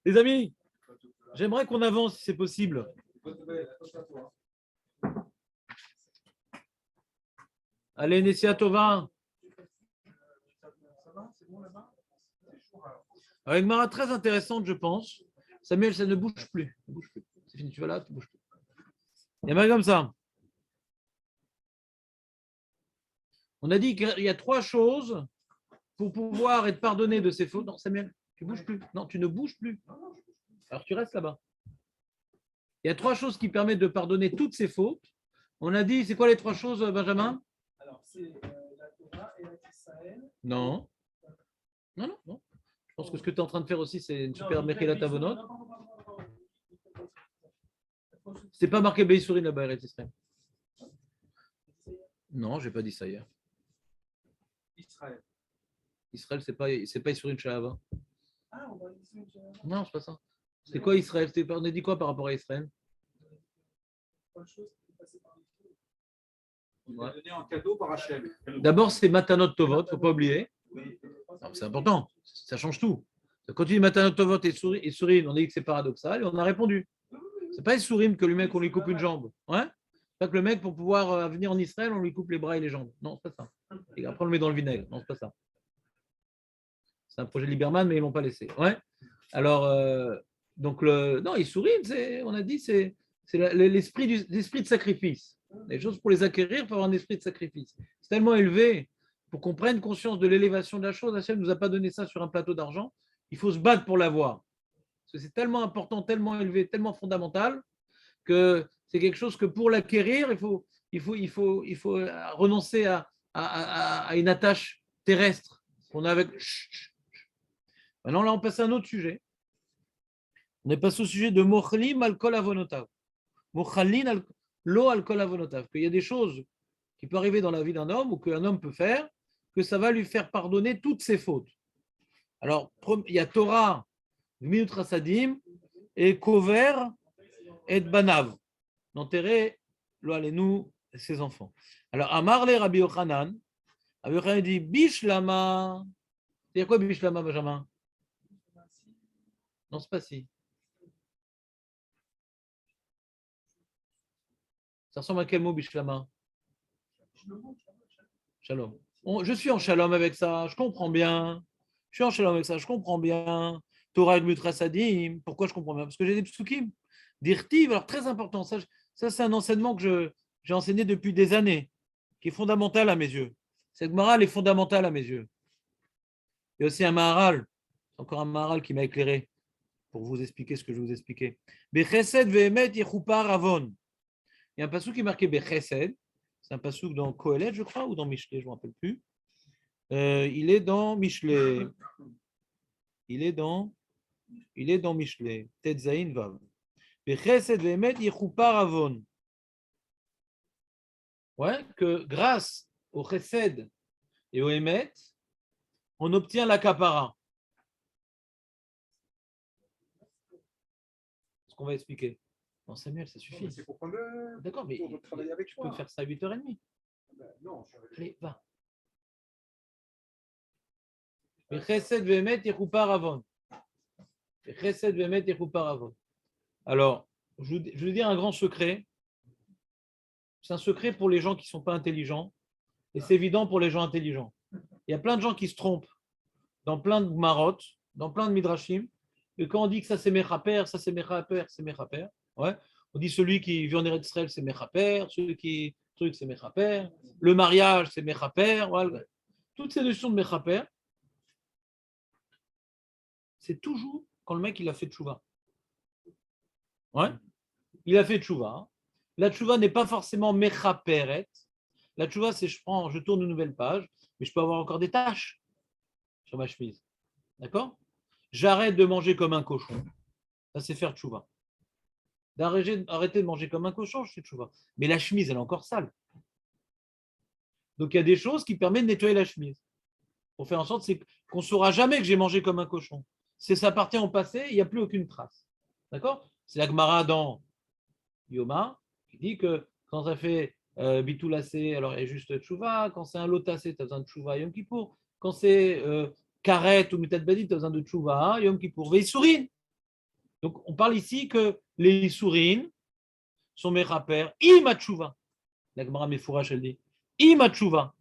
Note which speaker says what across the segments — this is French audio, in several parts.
Speaker 1: Les amis, j'aimerais qu'on avance si c'est possible. Allez, Nessia Tova. Alors, une mara très intéressante, je pense. Samuel, ça ne bouge plus. C'est fini, tu vas là, tu ne bouges plus. Il y a mal comme ça. On a dit qu'il y a 3 choses pour pouvoir être pardonné de ses fautes. Non, Samuel, tu ne bouges plus. Non, tu ne bouges plus. Alors, tu restes là-bas. Il y a 3 choses qui permettent de pardonner toutes ses fautes. On a dit, c'est quoi les 3 choses, Benjamin?
Speaker 2: Alors, c'est la Torah et la Israël.
Speaker 1: Non. Non. Je pense que ce que tu es en train de faire aussi, c'est une super Mechilat Avonot. C'est pas marqué Beisourin là-bas, Eretz Israël. Non, je n'ai pas dit ça hier. Israël, c'est pas Isourin Shahava.
Speaker 2: Ah, on va dire ça.
Speaker 1: Non, c'est pas ça. C'est quoi Israël? On a dit quoi par rapport à Israël?
Speaker 3: Il a donné en cadeau par Hachem.
Speaker 1: D'abord, c'est Matanot Tovot, il ne faut pas oublier. C'est important, ça change tout. Quand tu dis Matanot Tovot et Sourim, on a dit que c'est paradoxal et on a répondu. C'est pas Sourim que le mec, on lui coupe une jambe. Ouais, c'est pas que le mec, pour pouvoir venir en Israël, on lui coupe les bras et les jambes. Non, c'est pas ça. Et après, on le met dans le vinaigre. Non, c'est pas ça. C'est un projet Lieberman, mais ils ne l'ont pas laissé. Ouais. Alors, donc, non, Sourim, on a dit, c'est l'esprit de sacrifice. Les choses, pour les acquérir, il faut avoir un esprit de sacrifice. C'est tellement élevé pour qu'on prenne conscience de l'élévation de la chose. Hachem ne nous a pas donné ça sur un plateau d'argent. Il faut se battre pour l'avoir. Parce que c'est tellement important, tellement élevé, tellement fondamental que c'est quelque chose que pour l'acquérir, il faut renoncer à une attache terrestre qu'on a avec. Maintenant, là, on passe à un autre sujet. On est passé au sujet de Mochlim al-Kol Avonotav. Mochalin Lo al-Kol Avonotav. Qu'il y a des choses qui peuvent arriver dans la vie d'un homme ou qu'un homme peut faire, que ça va lui faire pardonner toutes ses fautes. Alors, il y a Torah, Gmilut Rasadim, et Kover et Banav. D'enterrer Lo Alenu ses enfants. Alors, Amar le Rabbi Yochanan, Rabbi Yochanan dit Bishlama. C'est quoi Bishlama, Benjamin? Non, c'est pas si. Ça ressemble à quel mot, Bishlama? Shalom. Je suis en shalom avec ça, je comprends bien. Je suis en shalom avec ça, je comprends bien. Torah Gmut Rasadim, pourquoi je comprends bien? Parce que j'ai des psukim. Dirtiv, alors très important, ça c'est un enseignement que j'ai enseigné depuis des années, qui est fondamental à mes yeux. Cette morale est fondamentale à mes yeux. Il y a aussi un Maharal, encore un Maharal qui m'a éclairé pour vous expliquer ce que je vais vous expliquer. Bechesed ve'emet yechupar avon. Il y a un passouk qui est marqué Bechesed. C'est un passouk dans Kohelet, je crois, ou dans Mishlé, je ne me rappelle plus. Il est dans Mishlé. Il est dans Mishlé. Tetzaïn Vav. Bechesed ve'emet yechupar avon. Ouais, que grâce au Chesed et au Emet, on obtient la kapara. Ce qu'on va expliquer. Non, Samuel, ça suffit.
Speaker 3: C'est pour prendre.
Speaker 1: D'accord, mais
Speaker 3: pour travailler avec
Speaker 1: tu peux faire ça à 8h30.
Speaker 3: Non,
Speaker 1: Allez, va. Chesed ve'emet yechupar avon. Chesed ve'emet yechupar avon. Alors, je vais dire un grand secret. C'est un secret pour les gens qui ne sont pas intelligents. Et c'est évident pour les gens intelligents. Il y a plein de gens qui se trompent dans plein de marottes, dans plein de midrashim. Et quand on dit que ça c'est mechaper, ça c'est mechaper, c'est mechaper. Ouais. On dit celui qui vit en Eretz Israël, c'est mechaper, celui qui truc, c'est mechaper. Le mariage, c'est mechaper. Voilà. Toutes ces notions de mechaper, c'est toujours quand le mec il a fait tchouva. Ouais. Il a fait tchouva. La tchouva n'est pas forcément mechaperet. La tchouva, c'est je tourne une nouvelle page, mais je peux avoir encore des taches sur ma chemise. D'accord? J'arrête de manger comme un cochon. Ça, c'est faire tchouva. Arrêter de manger comme un cochon, je fais tchouva. Mais la chemise, elle est encore sale. Donc, il y a des choses qui permettent de nettoyer la chemise. Pour faire en sorte qu'on ne saura jamais que j'ai mangé comme un cochon. Si ça appartient au passé, il n'y a plus aucune trace. D'accord? C'est la Gemara dans Yoma Il dit que quand ça fait bitoulacé, alors il y a juste tchouva. Quand c'est un lotacé, tu as besoin de tchouva Yom Kippour. Quand c'est karet ou mutat badi, tu as besoin de tchouva Yom Kippour. Veisourin. Donc on parle ici que les sourin sont mes rapères. Ima tchouva. La Gemara Mefourash, elle dit Ima tchouva.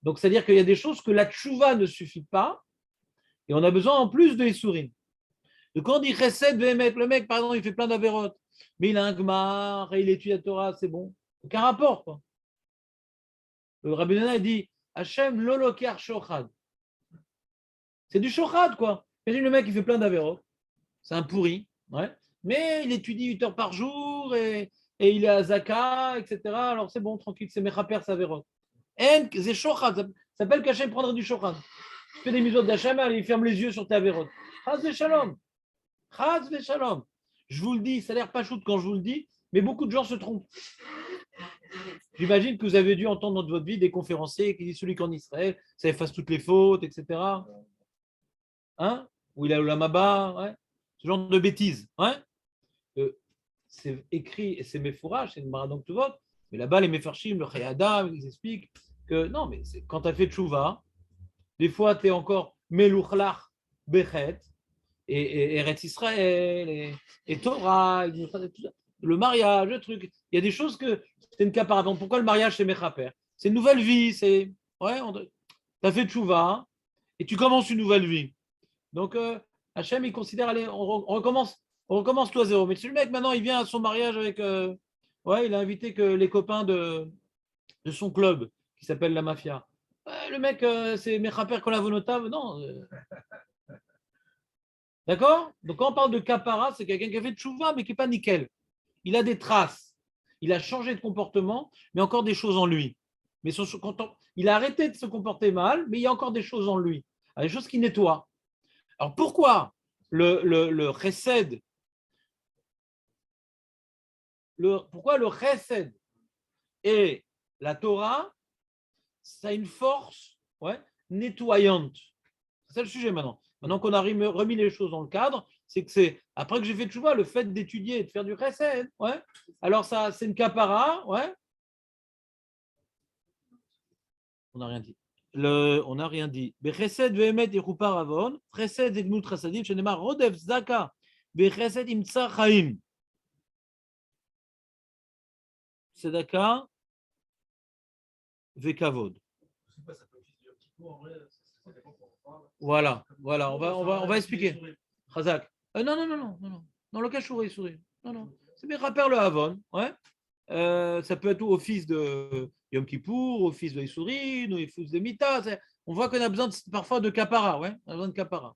Speaker 1: Donc c'est-à-dire qu'il y a des choses que la tchouva ne suffit pas et on a besoin en plus de sourin. Donc quand on dit chesed vehemet, le mec, par exemple, il fait plein d'avérotes, mais il a un gmar et il étudie la Torah, c'est bon. Aucun rapport, quoi. Le Rabbi Nana dit Hachem lolokar shochad. C'est du shochad, quoi. Imagine le mec, il fait plein d'avérotes, c'est un pourri, ouais. Mais il étudie 8 heures par jour et il est à Zaka, etc. Alors c'est bon, tranquille, c'est mechaper sa vérote. En, c'est shochad, ça s'appelle qu'Hachem prendrait du shochad. Tu fais des misotes d'Hachem, il ferme les yeux sur ta vérote. Chaz v'shalom. Chaz v'shalom. Je vous le dis, ça a l'air pas chouette quand je vous le dis, mais beaucoup de gens se trompent. J'imagine que vous avez dû entendre dans votre vie des conférenciers qui disent celui qu'en Israël, ça efface toutes les fautes, etc. Hein? Ou il a l'amaba, ouais. Ce genre de bêtises. Ouais. C'est écrit, et c'est mes fourrages, c'est une maradon que tu votes, mais là-bas, les mefarshim, le chayadam, ils expliquent que non, mais quand tu as fait tchouva, des fois, tu es encore melouchlach bechet, et Eretz Israël, et Torah, et le mariage, le truc. Il y a des choses que c'est une capara. Pourquoi le mariage, c'est mechaper? C'est une nouvelle vie. C'est ouais, tu as fait tchouva et tu commences une nouvelle vie. Donc, Hachem, il considère, allez, on recommence tout à zéro. Mais si le mec, maintenant, il vient à son mariage avec. Ouais, il a invité que les copains de son club, qui s'appelle la mafia. Ouais, le mec, c'est mechaper qu'on la vonotav. Non. D'accord? Donc, quand on parle de kapara, c'est quelqu'un qui a fait tchouva, mais qui n'est pas nickel. Il a des traces. Il a changé de comportement, mais encore des choses en lui. Mais il a arrêté de se comporter mal, mais il y a encore des choses en lui. Des choses qui nettoient. Alors, pourquoi le chesed, pourquoi le chesed et la Torah, ça a une force nettoyante. C'est ça le sujet maintenant. Maintenant qu'on a remis les choses dans le cadre, c'est que c'est après que j'ai fait tchouva, le fait d'étudier et de faire du chesed, ouais. Alors ça, c'est une kapara, ouais. On n'a rien dit. On n'a rien dit. Bechesed ve'emet yichupar avon, chesed zegmut chasadim, shenemar rodef zaka, bechesed imtsa chaim. Sedaka ve'kavod. Voilà, on va expliquer. Chazak. Non, le cachour est souris. Non. C'est bien rappel le Havon. Ouais. Ça peut être au fils de Yom Kippour, au fils de Issourin, au fils de Mita. On voit qu'on a besoin parfois de kapara. Ouais. On a besoin de kapara.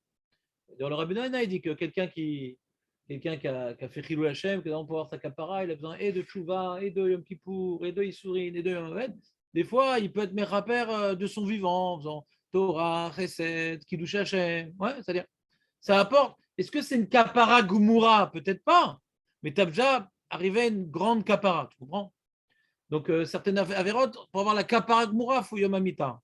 Speaker 1: Dans le Rabbi Nana, il dit que quelqu'un qui a fait Chilou Hashem, que pour avoir sa kapara, il a besoin et de Tchouva, et de Yom Kippour, et de Issourin, et de Yom Haved. Des fois, il peut être méraper de son vivant, en faisant Torah, Chesed, Kiddush Hashem. Ouais, c'est-à-dire, ça apporte. Est-ce que c'est une kapara Gumura? Peut-être pas, mais tu as déjà arrivé à une grande kapara, tu comprends? Donc, certaines avérotes, pour avoir la kapara Gumura, il faut Yom Hamita,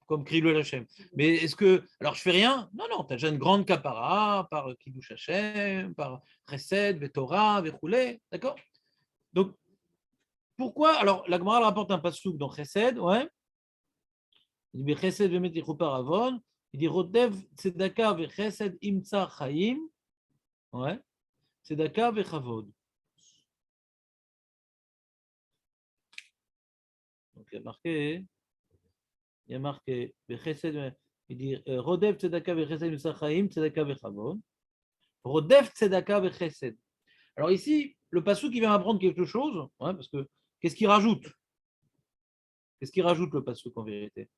Speaker 1: comme Krilou Hashem. Mais est-ce que. Alors, je fais rien? Non, tu as déjà une grande kapara par Kiddush Hashem, par Chesed, Torah, Vechoulé, d'accord? Donc, pourquoi? Alors, la Gemara rapporte un passouk dans Chesed, ouais. Il dit Chesed vemet yichupar avon. Il dit Rodev tzedaka vechesed imtsa chaim. Ouais. Tzedaka vechavod. Donc il y a marqué Vechesed. Il dit Rodev tzedaka vechesed imtsa chaim. Tzedaka vechavod. Rodev tzedaka vechesed. Alors ici, le passouk qui vient apprendre quelque chose, ouais, parce que qu'est-ce qu'il rajoute? Qu'est-ce qu'il rajoute le passouk en vérité?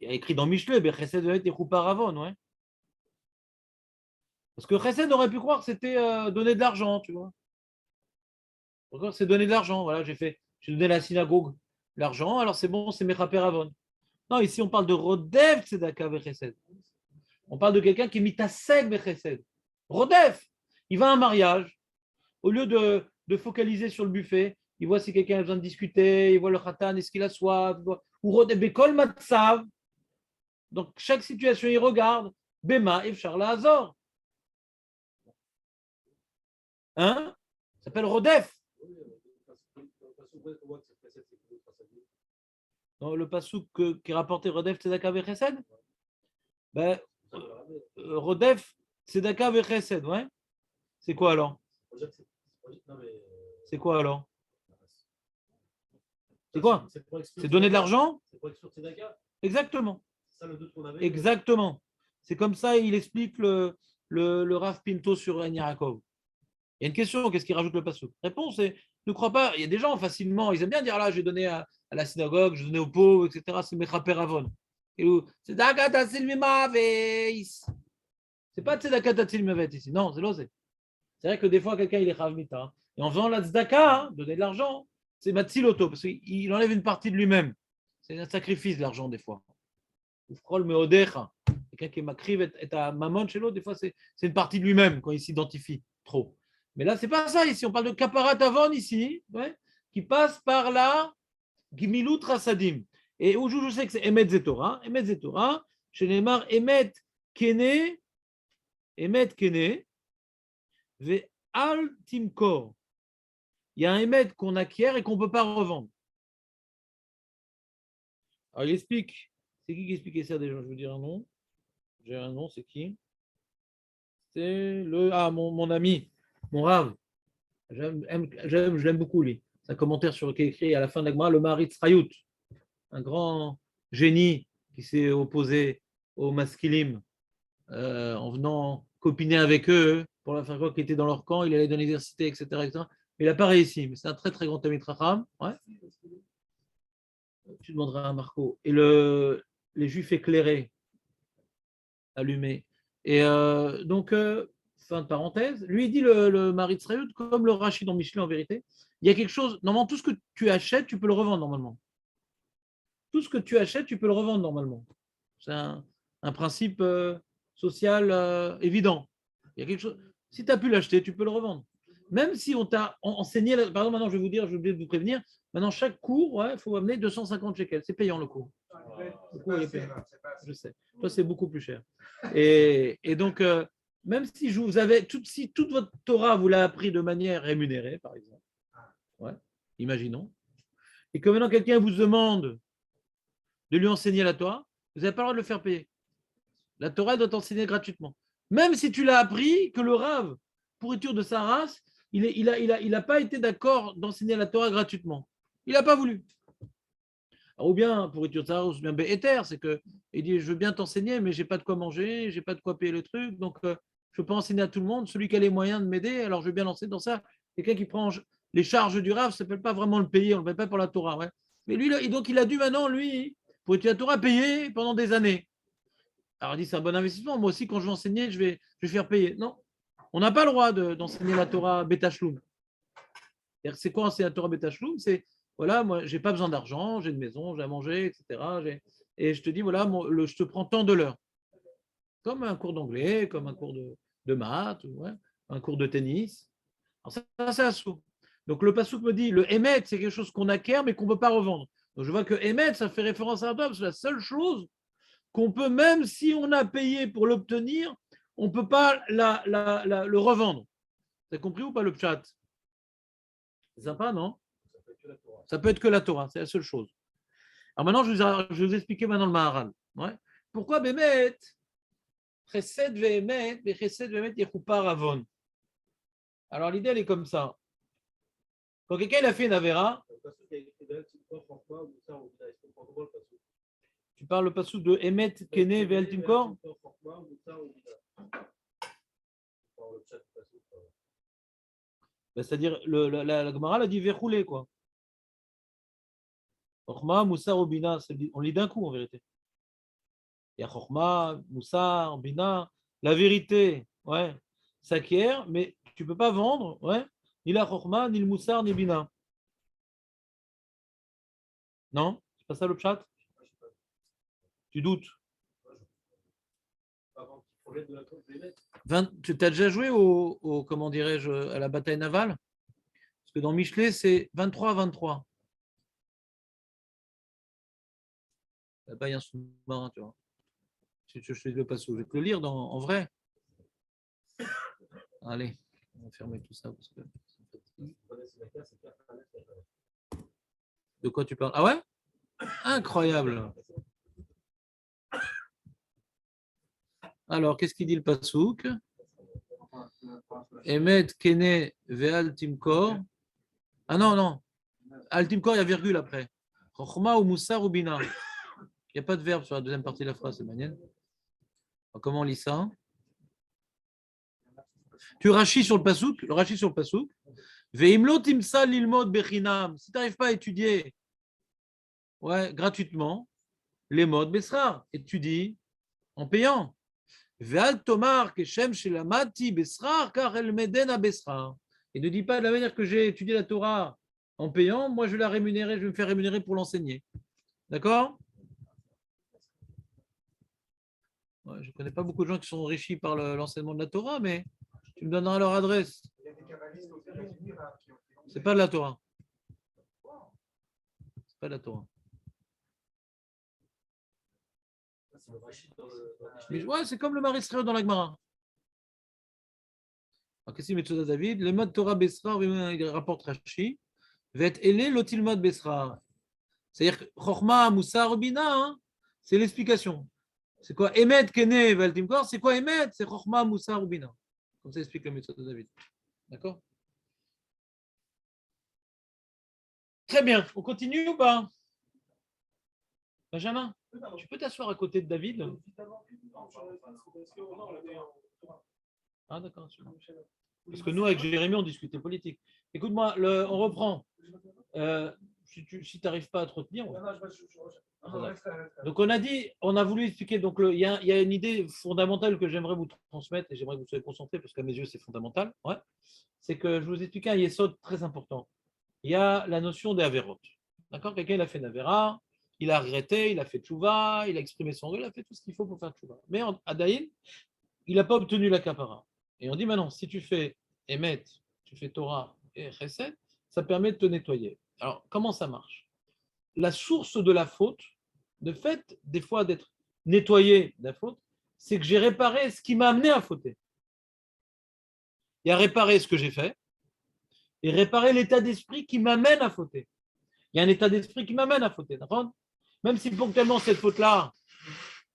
Speaker 1: Il y a écrit dans Mishle, Chesed vemet yichupar avon, ouais. Parce que Chesed aurait pu croire que c'était donner de l'argent, tu vois. C'est donner de l'argent. Voilà, j'ai donné à la synagogue l'argent, alors c'est bon, c'est Mechaper Avon. Non, ici on parle de Rodev Tzedaka Vechesed. On parle de quelqu'un qui est mitasek Vechesed. Rodev, il va à un mariage, au lieu de focaliser sur le buffet, il voit si quelqu'un a besoin de discuter, il voit le khatan, est-ce qu'il a soif, ou Rodev Bekol Matsav. Donc chaque situation, il regarde. Bema Efshar Azor. Hein? Ça s'appelle Rodef. Dans le passouk qui est rapporté Rodef Tzedaka Vechesed, ben, Rodef Tzedaka Vechesed, ouais. C'est quoi alors? C'est quoi alors? C'est quoi? C'est donner de l'argent? Exactement. Exactement. C'est comme ça il explique le Rav Pinto sur En Yaakov. Il y a une question, qu'est-ce qu'il rajoute le passouk? Réponse c'est, ne crois pas, il y a des gens facilement, ils aiment bien dire là, j'ai donné à la synagogue, j'ai donné aux pauvres, etc. C'est Mechaper Avon. C'est Tzedaka Tatzil Mimavet. C'est pas Tzedaka Tatzil Mimavet ici, non, c'est l'osé. C'est vrai que des fois, quelqu'un il est Chav Mita. Et en faisant la tzedaka, donner de l'argent, c'est Matziloto, parce qu'il enlève une partie de lui-même. C'est un sacrifice, l'argent, des fois. Quelqu'un qui est makriv est à mamon chez l'autre, des fois, c'est une partie de lui-même quand il s'identifie trop. Mais là, c'est pas ça ici. On parle de kaparat avon ici, ouais, qui passe par la gimilut rasadim. Et où je sais que c'est Emet Zetora. Emet Zetora, chez les mar Emet Kene, Ve al timkor. Il y a un émet qu'on acquiert et qu'on ne peut pas revendre. Alors, il explique. C'est qui expliquait ça déjà? Je veux dire un nom. J'ai un nom, c'est qui? C'est mon ami, mon Rav. Je l'aime beaucoup, lui. C'est un commentaire qui est écrit à la fin de la Gemara, le mari de Srayout, un grand génie qui s'est opposé aux maskilim en venant copiner avec eux pour la faire quoi, qui était dans leur camp. Il allait dans l'université, etc., etc. Il n'a pas réussi, mais c'est un très très grand ami Racham. Ouais. Tu demanderas à Marco. Et les Juifs éclairés, allumés. Et donc, fin de parenthèse, lui il dit le mari de Srayout, comme le Rachid dans Michelet en vérité, il y a quelque chose, normalement tout ce que tu achètes, tu peux le revendre normalement. Tout ce que tu achètes, tu peux le revendre normalement. C'est un principe social évident. Il y a quelque chose. Si tu as pu l'acheter, tu peux le revendre. Même si on t'a enseigné, par exemple, maintenant je vais vous dire, je vais oublier de vous prévenir, maintenant chaque cours, il faut amener 250 shekels. C'est payant le cours. Le cours est payant. Je sais. Toi, c'est beaucoup plus cher. Et donc, même si si toute votre Torah vous l'a appris de manière rémunérée, par exemple, imaginons, et que maintenant quelqu'un vous demande de lui enseigner la Torah, vous n'avez pas le droit de le faire payer. La Torah doit t'enseigner gratuitement. Même si tu l'as appris, que le Rav, pourriture de sa race, il n'a pas été d'accord d'enseigner la Torah gratuitement. Il n'a pas voulu. Alors, ou bien, pourriture de sa race, ou bien Béhéter, c'est qu'il dit, je veux bien t'enseigner, mais je n'ai pas de quoi manger, je n'ai pas de quoi payer le truc, donc je ne peux pas enseigner à tout le monde. Celui qui a les moyens de m'aider, alors je veux bien lancer dans ça. Quelqu'un qui prend les charges du Rav, ça ne s'appelle pas vraiment le payer, on ne le paye pas pour la Torah. Ouais. Mais lui, donc il a dû maintenant, lui, pourriture de la Torah, payer pendant des années. Alors, il dit, c'est un bon investissement. Moi aussi, quand je vais enseigner, je vais faire payer. Non, on n'a pas le droit d'enseigner la Torah Betachloum. C'est quoi enseigner la Torah Betachloum? C'est, voilà, moi, je n'ai pas besoin d'argent, j'ai une maison, j'ai à manger, etc. Et je te dis, voilà, je te prends tant de l'heure. Comme un cours d'anglais, comme un cours de maths, un cours de tennis. Alors, ça c'est assaut. Donc, le Passouk me dit, le Emet, c'est quelque chose qu'on acquiert, mais qu'on ne peut pas revendre. Donc, je vois que Emet, ça fait référence à la Torah, c'est la seule chose qu'on peut, même si on a payé pour l'obtenir, on ne peut pas le revendre. Vous avez compris ou pas le pshat? C'est sympa, non? Ça peut être que la Torah, c'est la seule chose. Alors maintenant, je vais vous expliquer maintenant le Maharal. Ouais. Pourquoi Bémet Chesed ve'emet, Chesed ve'emet yechupar avon. Alors l'idée, elle est comme ça. Quand quelqu'un il a fait une avéra, tu parles le passou de Emet, Kene, Ve'el Timkor? C'est-à-dire, la Gemara a dit Vechoulé, quoi. Chorma, Moussar, Obina, on lit d'un coup en vérité. Il y a Chorma, Moussar, Bina. La vérité, ouais, s'acquiert, mais tu ne peux pas vendre, ouais, ni la Chorma, ni le Moussar, ni Bina. Non? C'est pas ça le pshat? Tu doutes? Tu as déjà joué comment dirais-je, à la bataille navale? Parce que dans Michelet, c'est 23 à 23. Là-bas, il y a un sous-marin, tu vois. Je fais le passo. Je vais te le lire en vrai. Allez, on va fermer tout ça parce que De quoi tu parles? Ah ouais? Incroyable. Alors, qu'est-ce qu'il dit le Passouk? Emet kene ve'al timkor. Ah non, non. Al timkor, il y a virgule après. Chochma ou moussar ou bina. Il n'y a pas de verbe sur la deuxième partie de la phrase, c'est manière. Comment on lit ça? Tu rachis sur le Passouk, le rachis sur le Passouk. Ve'imlo timsa lilmod bechinam. Si tu n'arrives pas à étudier gratuitement, les modes Besrar, étudie en payant. Ve'al tomar keshem shelamati Besrar, car el medena Besrar. Et ne dis pas de la manière que j'ai étudié la Torah en payant, moi je vais la rémunérer, je vais me faire rémunérer pour l'enseigner. D'accord? Je ne connais pas beaucoup de gens qui sont enrichis par l'enseignement de la Torah, mais tu me donneras leur adresse. C'est pas de la Torah. C'est pas de la Torah. Ouais, c'est comme le Marisreo dans la Gemara. Qu'est-ce qu'il met de David? Le mode Torah Besra, il rapporte Rashi. Va être ailé l'otilmod Besra. C'est-à-dire que Chochma, Moussa, Rubina, c'est l'explication. C'est quoi Emet, Kene, Valtimkor? C'est quoi Emet? C'est Chochma, Moussa, Rubina. Comme ça explique le méthode de David. D'accord? Très bien. On continue ou pas? Benjamin, tu peux t'asseoir à côté de David? Ah, d'accord. Parce que nous, avec Jérémy, on discutait politique. Écoute-moi, on reprend. Si tu n'arrives pas à te retenir. Donc, on a voulu expliquer. Donc, il y a une idée fondamentale que j'aimerais vous transmettre et j'aimerais que vous soyez concentrés parce qu'à mes yeux, c'est fondamental. Ouais. C'est que je vous explique un yesod très important. Il y a la notion des avérotes. D'accord? Quelqu'un, il a fait une avéra, il a regretté, il a fait tchouva, il a exprimé son regret, il a fait tout ce qu'il faut pour faire tchouva. Mais à Daïn, il n'a pas obtenu la kapara. Et on dit maintenant, si tu fais Emet, tu fais Torah et Chesed, ça permet de te nettoyer. Alors, comment ça marche? La source de la faute, de fait, des fois d'être nettoyé de la faute, c'est que j'ai réparé ce qui m'a amené à fauter. Il y a réparé ce que j'ai fait et réparer l'état d'esprit qui m'amène à fauter. Il y a un état d'esprit qui m'amène à fauter. D'accord? Même si ponctuellement cette faute-là,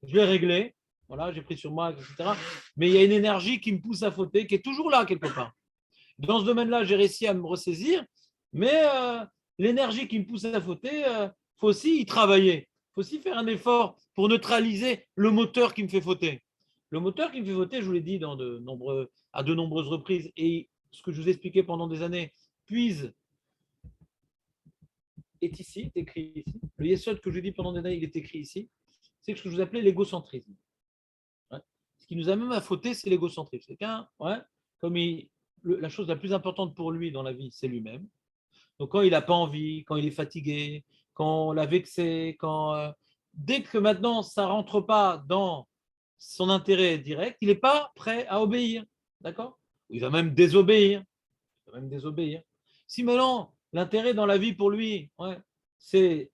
Speaker 1: je l'ai réglée, voilà, j'ai pris sur moi, etc. Mais il y a une énergie qui me pousse à fauter, qui est toujours là quelque part. Dans ce domaine-là, j'ai réussi à me ressaisir, mais l'énergie qui me pousse à fauter, il faut aussi y travailler. Il faut aussi faire un effort pour neutraliser le moteur qui me fait fauter. Le moteur qui me fait fauter, je vous l'ai dit à de nombreuses reprises, et ce que je vous ai expliqué pendant des années, est ici, est écrit ici. Le yesod que je vous ai dit pendant des années, il est écrit ici. C'est ce que je vous appelais l'égocentrisme. Ouais. Ce qui nous amène à fauter, c'est l'égocentrisme. C'est comme la chose la plus importante pour lui dans la vie, c'est lui-même. Donc quand il n'a pas envie, quand il est fatigué, quand on l'a vexé, dès que maintenant ça ne rentre pas dans son intérêt direct, il n'est pas prêt à obéir. D'accord? Il va même désobéir. Si maintenant l'intérêt dans la vie pour lui, c'est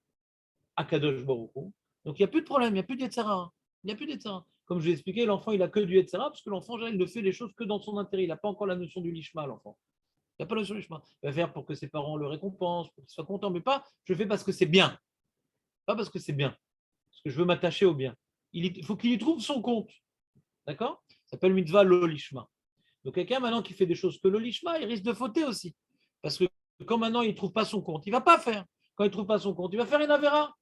Speaker 1: Akadosh Baruch Hu, donc il n'y a plus de problème, il n'y a plus de Yetzara. Il n'y a plus de Yetzara. Comme je l'ai expliqué, l'enfant, il n'a que du Yetzara, parce que l'enfant, il ne fait les choses que dans son intérêt. Il n'a pas encore la notion du Lishma, l'enfant. Il n'a pas la notion du Lishma. Il va faire pour que ses parents le récompensent, pour qu'il soit content, mais pas je fais parce que c'est bien. Pas parce que c'est bien. Parce que je veux m'attacher au bien. Il faut qu'il y trouve son compte. D'accord? Ça s'appelle mitzvah lo Lishma. Donc quelqu'un maintenant qui fait des choses que le Lishma, il risque de fauter aussi. Parce que quand maintenant il ne trouve pas son compte, il ne va pas faire. Quand il ne trouve pas son compte, il va faire une avéra.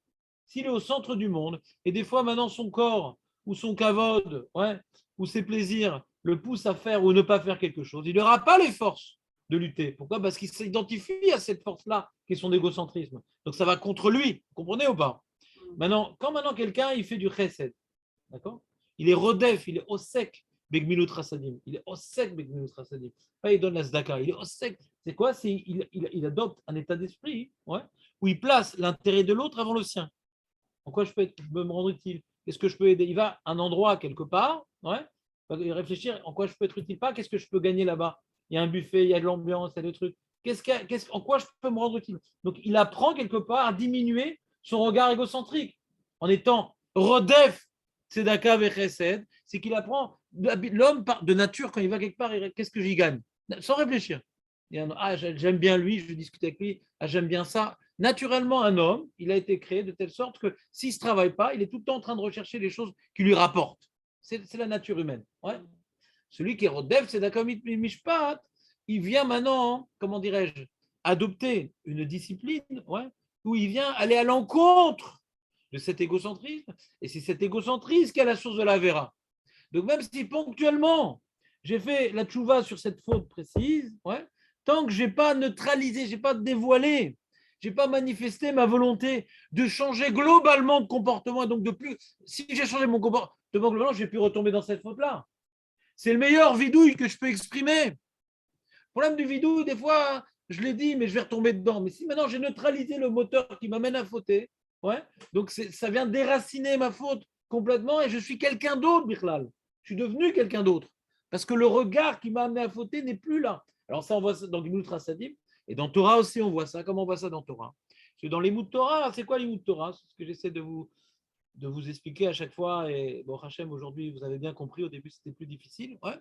Speaker 1: S'il est au centre du monde, et des fois maintenant son corps, ou son kavod, ou ses plaisirs, le poussent à faire ou ne pas faire quelque chose, il n'aura pas les forces de lutter. Pourquoi? Parce qu'il s'identifie à cette force-là, qui est son égocentrisme. Donc ça va contre lui, vous comprenez ou pas? Maintenant, quand quelqu'un il fait du chesed, d'accord? Il est rodef, il est au sec, begmilut rasadim. Il est au sec, begmilut rasadim. Pas il donne la zdaka, il est au sec. C'est quoi? Il adopte un état d'esprit où il place l'intérêt de l'autre avant le sien. En quoi je peux me rendre utile? Qu'est-ce que je peux aider? Il va à un endroit quelque part, il va réfléchir en quoi je peux être utile, pas qu'est-ce que je peux gagner là-bas. Il y a un buffet, il y a de l'ambiance, il y a des trucs. En quoi je peux me rendre utile? Donc il apprend quelque part à diminuer son regard égocentrique en étant rodef tzedaka vechesed, c'est qu'il apprend l'homme de nature quand il va quelque part, qu'est-ce que j'y gagne? Sans réfléchir. J'aime bien lui, je discute avec lui, j'aime bien ça, Naturellement, un homme, il a été créé de telle sorte que s'il ne se travaille pas, il est tout le temps en train de rechercher les choses qui lui rapportent. C'est la nature humaine. Ouais. Celui qui est Rodef, c'est d'accord, Mishpat, il vient maintenant, comment dirais-je, adopter une discipline, ouais, où il vient aller à l'encontre de cet égocentrisme. Et c'est cet égocentrisme qui est la source de la Vera. Donc même si ponctuellement, j'ai fait la tchouva sur cette faute précise, ouais, tant que je n'ai pas neutralisé, je n'ai pas dévoilé, je n'ai pas manifesté ma volonté de changer globalement de comportement, et donc de plus, si j'ai changé mon comportement globalement, je ne vais plus retomber dans cette faute-là. C'est le meilleur vidouille que je peux exprimer. Le problème du vidouille, des fois, je l'ai dit, mais je vais retomber dedans. Mais si maintenant j'ai neutralisé le moteur qui m'amène à fauter, ouais, donc ça vient déraciner ma faute complètement et je suis quelqu'un d'autre, Birlal. Je suis devenu quelqu'un d'autre. Parce que le regard qui m'a amené à fauter n'est plus là. Alors ça, on voit ça dans Gimlut Rasadim. Et dans Torah aussi, on voit ça. Comment on voit ça dans Torah? Parce que dans les mots de Torah, c'est quoi les mots de Torah? C'est ce que j'essaie de vous expliquer à chaque fois. Et bon, Hachem, aujourd'hui, vous avez bien compris, au début, c'était plus difficile. Ouais.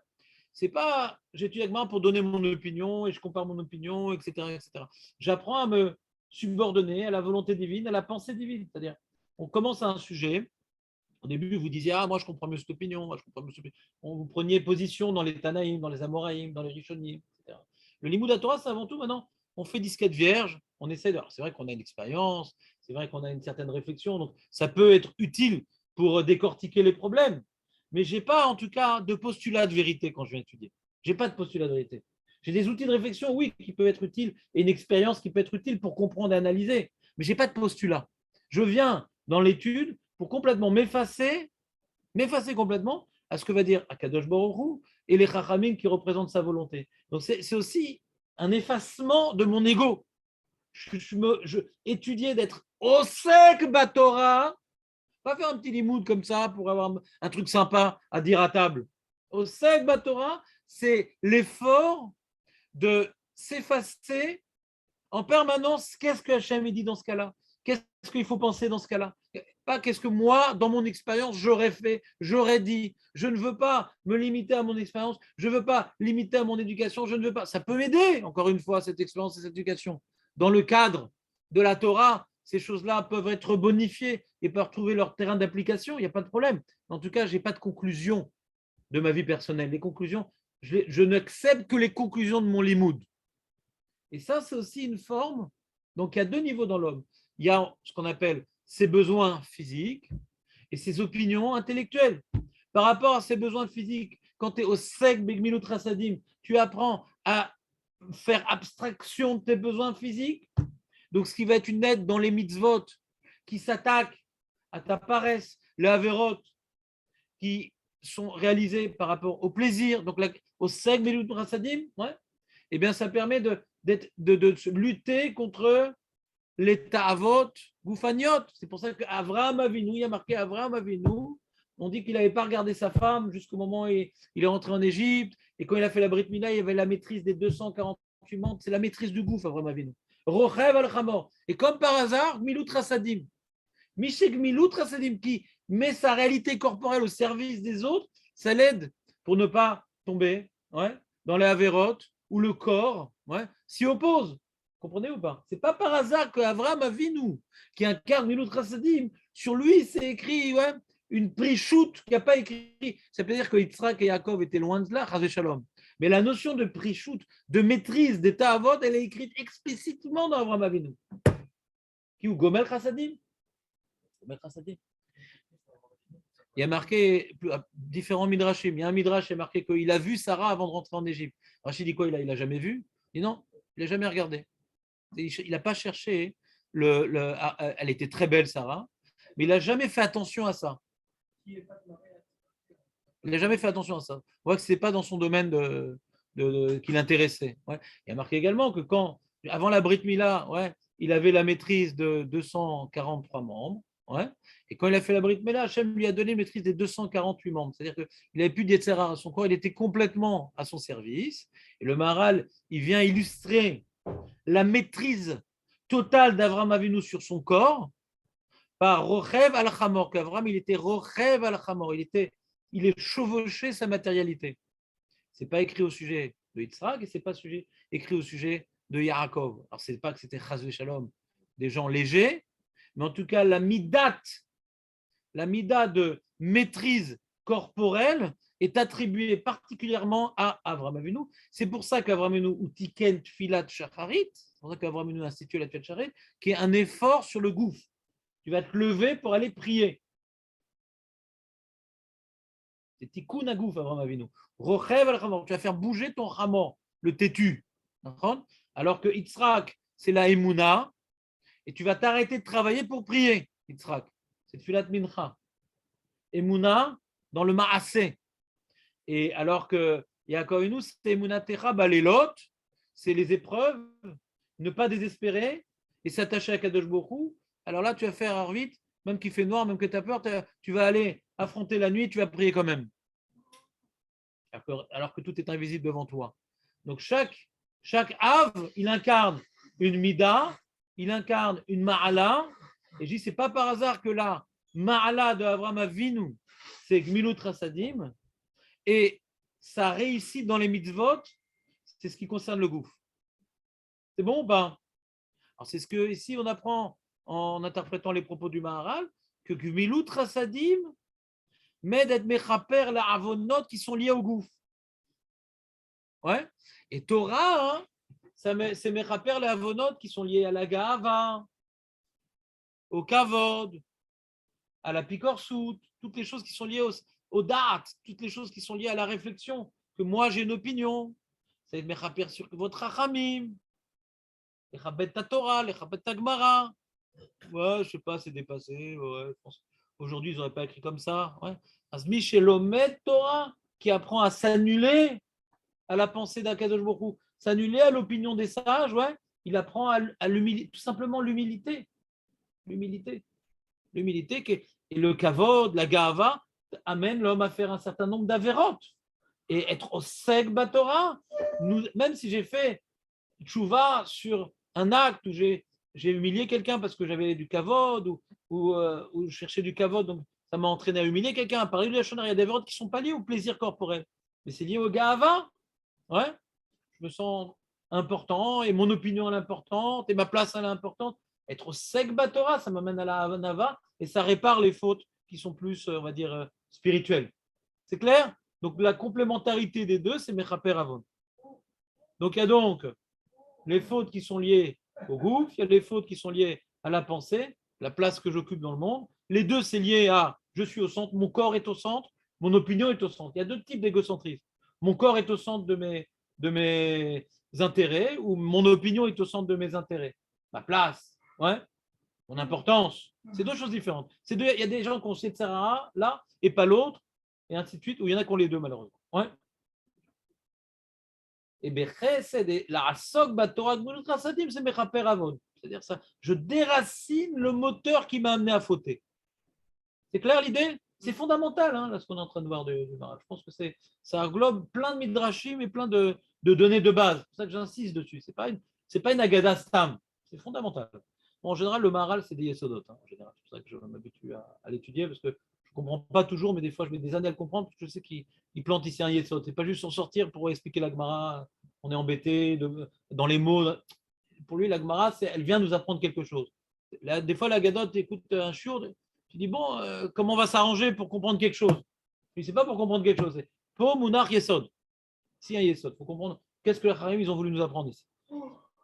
Speaker 1: C'est pas, j'étudie avec moi pour donner mon opinion et je compare mon opinion, etc., etc. J'apprends à me subordonner à la volonté divine, à la pensée divine. C'est-à-dire, on commence à un sujet. Au début, vous disiez, ah, moi, je comprends mieux cette opinion. Moi, je comprends mieux cette opinion. Vous preniez position dans les Tanaïm, dans les Amoraïm, dans les Rishonim, etc. Le Limoud Torah, c'est avant tout maintenant, on fait disquette vierge, on essaie de. Alors, c'est vrai qu'on a une expérience, c'est vrai qu'on a une certaine réflexion, donc ça peut être utile pour décortiquer les problèmes. Mais je n'ai pas, en tout cas, de postulat de vérité quand je viens étudier. Je n'ai pas de postulat de vérité. J'ai des outils de réflexion, oui, qui peuvent être utiles, et une expérience qui peut être utile pour comprendre et analyser. Mais je n'ai pas de postulat. Je viens dans l'étude pour complètement m'effacer complètement à ce que va dire Akadosh Baruch Hu et les Chachamim qui représentent sa volonté. Donc c'est aussi un effacement de mon ego. Je étudier d'être au sec Batora, pas faire un petit limoud comme ça pour avoir un truc sympa à dire à table. Au sec Batora, c'est l'effort de s'effacer en permanence. Qu'est-ce que Hachem dit dans ce cas-là? Qu'est-ce qu'il faut penser dans ce cas-là? Pas qu'est-ce que moi, dans mon expérience, j'aurais fait, j'aurais dit. Je ne veux pas me limiter à mon expérience, je ne veux pas limiter à mon éducation, je ne veux pas. Ça peut m'aider, encore une fois, cette expérience et cette éducation. Dans le cadre de la Torah, ces choses-là peuvent être bonifiées et peuvent trouver leur terrain d'application, il n'y a pas de problème. En tout cas, je n'ai pas de conclusion de ma vie personnelle. Les conclusions, je n'accepte que les conclusions de mon limoud. Et ça, c'est aussi une forme. Donc, il y a deux niveaux dans l'homme. Il y a ce qu'on appelle ses besoins physiques et ses opinions intellectuelles. Par rapport à ses besoins physiques, quand tu es au sec Begmilut Rasadim, tu apprends à faire abstraction de tes besoins physiques. Donc, ce qui va être une aide dans les mitzvot qui s'attaquent à ta paresse, les averot qui sont réalisés par rapport au plaisir, donc au sec Begmilut Rasadim, ouais, eh bien, ça permet de lutter contre les ta'avot goufaniot. C'est pour ça qu'Avraham Avinu, il y a marqué Avraham Avinu, on dit qu'il n'avait pas regardé sa femme jusqu'au moment où il est rentré en Égypte, et quand il a fait la Brit Mila, il y avait la maîtrise des 248 membres, c'est la maîtrise du gouffre, Avraham Avinu. Rochev al-Chamor. Et comme par hasard, Milut Rasadim. Mishek Milut Rasadim, qui met sa réalité corporelle au service des autres, ça l'aide pour ne pas tomber, ouais, dans les avérotes, où le corps, ouais, s'y oppose. Comprenez ou pas? C'est pas par hasard qu'Avraham Avinu, qui incarne Milut Rasadim, sur lui, c'est écrit, ouais, une prichoute qui n'a pas écrit. Ça veut dire que Yitzhak et Yaakov étaient loin de là, Chazé Shalom. Mais la notion de prichoute, de maîtrise des ta'avot, elle est écrite explicitement dans Avraham Avinu. Qui ou Gomel Chassadim? Gomel Chassadim. Il y a marqué différents midrashim. Il y a un midrash qui a marqué qu'il a vu Sarah avant de rentrer en Égypte. Rachid dit quoi? Il n'a jamais vu? Il dit non, il n'a jamais regardé. Il n'a pas cherché. Elle était très belle, Sarah, mais il n'a jamais fait attention à ça. Il n'a jamais fait attention à ça. On voit que ce n'est pas dans son domaine qui l'intéressait. Ouais. Il y a marqué également que avant la Brit Mila, ouais, il avait la maîtrise de 243 membres. Ouais. Et quand il a fait la Brit Mila, Hachem lui a donné maîtrise des 248 membres. C'est-à-dire qu'il n'avait plus d'Yetzera à son corps, il était complètement à son service. Et le Maharal, il vient illustrer la maîtrise totale d'Avraham Avinu sur son corps par Rochev al-Chamor. Qu'Avraham, il était Rochev al-Chamor. Il est chevauché sa matérialité. Ce n'est pas écrit au sujet de Yitzhak et ce n'est pas écrit au sujet de Yaakov. Alors, ce n'est pas que c'était Chaz Shalom des gens légers, mais en tout cas, la mida de maîtrise corporelle est attribuée particulièrement à Avraham Avinu. C'est pour ça qu'Avraham Avinu ou tiken tfilat shacharit, c'est pour ça qu'Avraham Avinu a institué la tfilat shacharit, qui est un effort sur le gouffre. Tu vas te lever pour aller prier. C'est tikkun agouf, Avraham Avinu. Rochev al chamor, tu vas faire bouger ton chamor, le têtu. Alors que Yitzhak, c'est la Emouna, et tu vas t'arrêter de travailler pour prier, Yitzhak. C'est tfilat mincha. Emouna dans le maaseh. Et alors que Yaakov Avinu, c'est Emouna techa balelot, c'est les épreuves, ne pas désespérer et s'attacher à Kadosh Baruch Hu. Alors là, tu vas faire arvit, même qu'il fait noir, même que tu as peur, tu vas aller affronter la nuit, tu vas prier quand même. Alors que tout est invisible devant toi. Donc chaque Av, il incarne une Mida, il incarne une Ma'ala. Et je dis, c'est pas par hasard que la Ma'ala de Avraham Avinu, c'est Gmilut Rasadim. Et ça réussit dans les mitzvot, c'est ce qui concerne le gouffre. C'est bon ou pas? Alors c'est ce que ici on apprend en interprétant les propos du Maharal, que Gmilut Rasadim m'aide à être mechaper la avonot qui sont liés au gouffre. Ouais. Et Torah, hein, c'est mechaper la avonot qui sont liés à la Gahava, au Kavod, à la Pikorsout, toutes les choses qui sont liées au Da'at, toutes les choses qui sont liées à la réflexion, que moi j'ai une opinion. C'est mechaper sur votre Rachamim, les Chabet ta Torah, les Chabet ta Gemara. Ouais, je sais pas, c'est dépassé. Ouais, je pense. Aujourd'hui, ils n'auraient pas écrit comme ça. Ouais. Azmi chez l'Omed Torah, qui apprend à s'annuler à la pensée d'Akadosh Baruch Hu, s'annuler à l'opinion des sages, ouais. Il apprend à l'humilité, tout simplement l'humilité. L'humilité. L'humilité et le kavod, la gahava, amène l'homme à faire un certain nombre d'avérotes. Et être au seg batora, même si j'ai fait tchouva sur un acte où j'ai humilié quelqu'un parce que j'avais du kavod ou je cherchais du kavod, donc ça m'a entraîné à humilier quelqu'un, à parler de la shonara, il y a des avérotes qui ne sont pas liées au plaisir corporel, mais c'est lié au gahava. Ouais, je me sens important et mon opinion est importante et ma place elle est importante. Être au seg batora, ça m'amène à la Havanava et ça répare les fautes qui sont plus, on va dire, spirituelles. C'est clair? Donc la complémentarité des deux, c'est Mechaper Avon. Donc il y a donc les fautes qui sont liées au gouffre, il y a les fautes qui sont liées à la pensée, la place que j'occupe dans le monde. Les deux, c'est lié à je suis au centre, mon corps est au centre, mon opinion est au centre. Il y a deux types d'égocentrisme. Mon corps est au centre de mes intérêts ou mon opinion est au centre de mes intérêts. Ma place, ouais, mon importance, c'est deux choses différentes. Il y a des gens qui ont cette Sarah là et pas l'autre, et ainsi de suite, ou il y en a qui ont les deux malheureusement. Ouais. Et la asok batorah gmulut chasadim, c'est mechaper avon. C'est-à-dire ça, je déracine le moteur qui m'a amené à fauter. C'est clair l'idée? C'est fondamental, hein, là, ce qu'on est en train de voir du Maharal. Je pense que ça englobe plein de midrashim et plein de données de base. C'est pour ça que j'insiste dessus. C'est pas une agada stam. C'est fondamental. Bon, en général, le Maharal, c'est des yesodot. Hein, en général. C'est pour ça que je m'habitue à l'étudier parce que je ne comprends pas toujours, mais des fois, je mets des années à le comprendre parce que je sais qu'il plante ici un yesod. Ce n'est pas juste s'en sortir pour expliquer la Gemara. On est embêté dans les mots. Pour lui, la Gemara, elle vient nous apprendre quelque chose. Là, des fois, la Gadot écoute un shiur. Tu dis, bon, comment on va s'arranger pour comprendre quelque chose? Ce n'est pas pour comprendre quelque chose, c'est pour Mounach Yesod. Si un Yesod, il faut comprendre qu'est-ce que les Harim ils ont voulu nous apprendre ici.